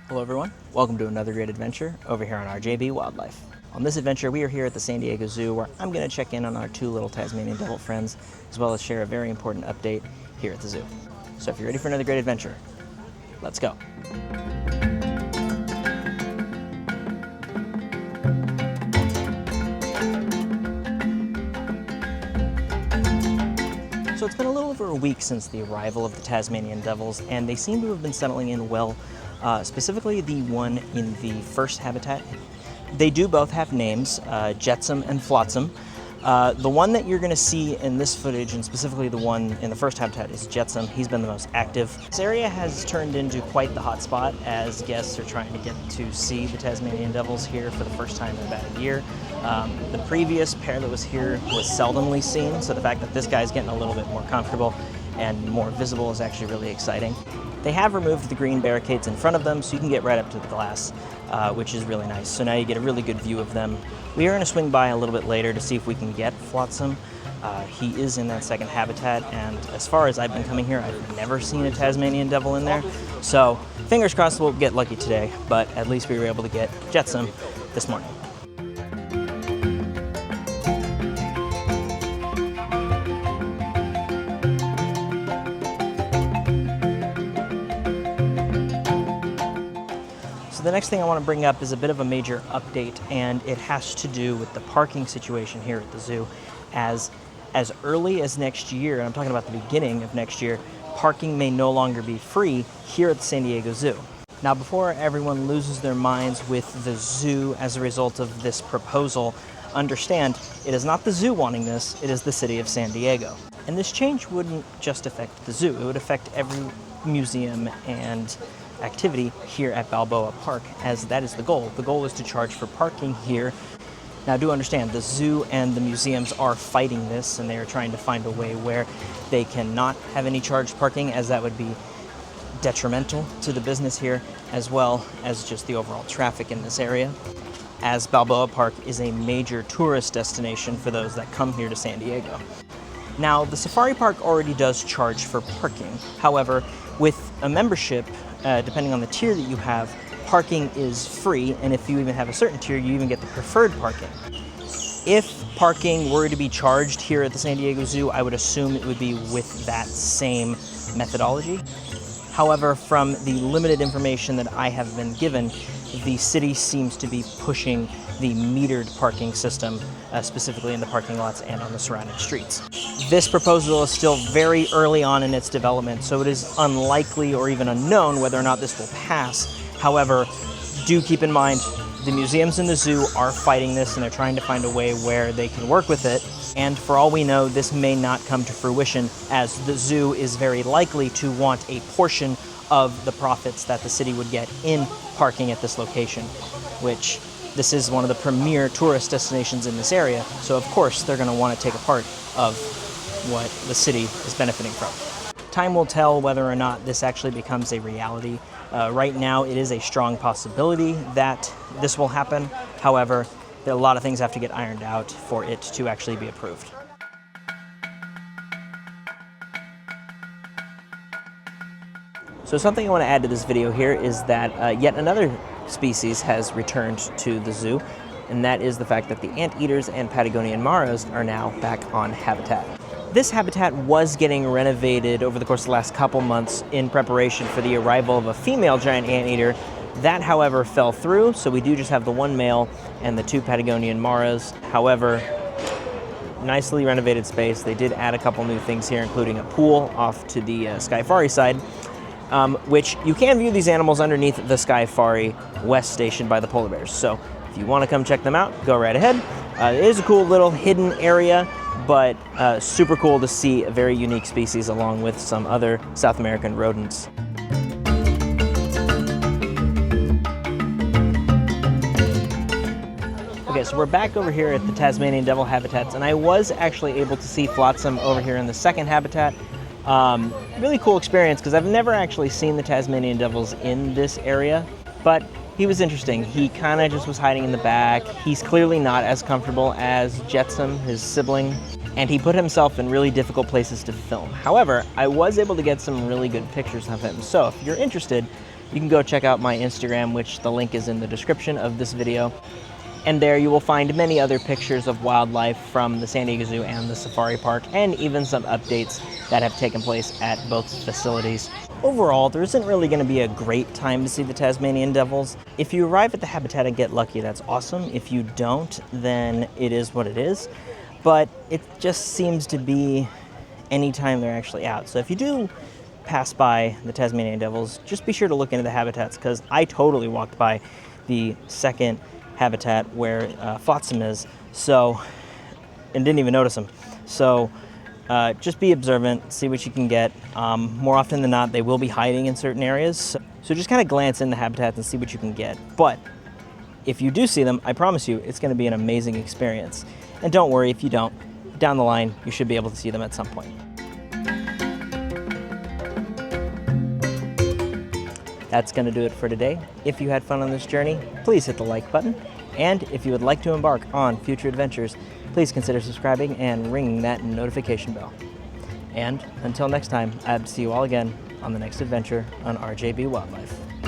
Hello everyone, welcome to another great adventure over here on RJB Wildlife. On this adventure we are here at the San Diego Zoo where I'm going to check in on our two little Tasmanian devil friends as well as share a very important update here at the zoo. So if you're ready for another great adventure, let's go. So it's been a little over a week since the arrival of the Tasmanian Devils, and they seem to have been settling in well, specifically the one in the first habitat. They do both have names, Jetsam and Flotsam. The one that you're going to see in this footage, and specifically the one in the first habitat, is Jetsam. He's been the most active. This area has turned into quite the hot spot as guests are trying to get to see the Tasmanian Devils here for the first time in about a year. The previous pair that was here was seldomly seen, so the fact that this guy's getting a little bit more comfortable and more visible is actually really exciting. They have removed the green barricades in front of them, so you can get right up to the glass, which is really nice. So now you get a really good view of them. We are going to swing by a little bit later to see if we can get Flotsam. He is in that second habitat, and as far as I've been coming here, I've never seen a Tasmanian devil in there. So fingers crossed we'll get lucky today, but at least we were able to get Jetsam this morning. So the next thing I want to bring up is a bit of a major update, and it has to do with the parking situation here at the zoo. As early as next year, and I'm talking about the beginning of next year, parking may no longer be free here at the San Diego Zoo. Now, before everyone loses their minds with the zoo as a result of this proposal, understand it is not the zoo wanting this, it is the city of San Diego. And this change wouldn't just affect the zoo, it would affect every museum and activity here at Balboa Park, as that is the goal. The goal is to charge for parking here. Now, do understand, the zoo and the museums are fighting this, and they are trying to find a way where they cannot have any charged parking, as that would be detrimental to the business here, as well as just the overall traffic in this area, as Balboa Park is a major tourist destination for those that come here to San Diego. Now, the safari park already does charge for parking. However, with a membership, depending on the tier that you have, parking is free, and if you even have a certain tier, you even get the preferred parking. If parking were to be charged here at the San Diego Zoo, I would assume it would be with that same methodology. However, from the limited information that I have been given, the city seems to be pushing the metered parking system, specifically in the parking lots and on the surrounding streets. This proposal is still very early on in its development, so it is unlikely or even unknown whether or not this will pass. However, do keep in mind the museums and the zoo are fighting this, and they're trying to find a way where they can work with it. And for all we know, this may not come to fruition, as the zoo is very likely to want a portion of the profits that the city would get in parking at this location, which this is one of the premier tourist destinations in this area, so of course they're going to want to take a part of what the city is benefiting from. Time will tell whether or not this actually becomes a reality. Right now it is a strong possibility that this will happen. However, a lot of things have to get ironed out for it to actually be approved. So something I want to add to this video here is that yet another species has returned to the zoo, and that is the fact that the anteaters and Patagonian maras are now back on habitat. This habitat was getting renovated over the course of the last couple months in preparation for the arrival of a female giant anteater. That, however, fell through, so we do just have the one male and the two Patagonian maras. However, nicely renovated space. They did add a couple new things here, including a pool off to the Skyfari side, which you can view these animals underneath the Skyfari West Station by the polar bears. So if you want to come check them out, go right ahead. It is a cool little hidden area, but super cool to see a very unique species along with some other South American rodents. Okay, so we're back over here at the Tasmanian Devil habitats, and I was actually able to see Flotsam over here in the second habitat. Really cool experience, because I've never actually seen the Tasmanian Devils in this area, but he was interesting. He kind of just was hiding in the back. He's clearly not as comfortable as Jetsam, his sibling, and he put himself in really difficult places to film. However, I was able to get some really good pictures of him, so if you're interested, you can go check out my Instagram, which the link is in the description of this video. And there you will find many other pictures of wildlife from the San Diego Zoo and the Safari Park, and even some updates that have taken place at both facilities. Overall, there isn't really going to be a great time to see the Tasmanian Devils. If you arrive at the habitat and get lucky, that's awesome. If you don't, then it is what it is. But it just seems to be anytime they're actually out. So if you do pass by the Tasmanian Devils, just be sure to look into the habitats, because I totally walked by the second habitat where Flotsam is, so, and didn't even notice them. So just be observant, see what you can get. More often than not, they will be hiding in certain areas, so just kind of glance in the habitats and see what you can get. But if you do see them, I promise you, it's going to be an amazing experience. And don't worry if you don't. Down the line, you should be able to see them at some point. That's going to do it for today. If you had fun on this journey, please hit the like button. And if you would like to embark on future adventures, please consider subscribing and ringing that notification bell. And until next time, I hope to see you all again on the next adventure on RJB Wildlife.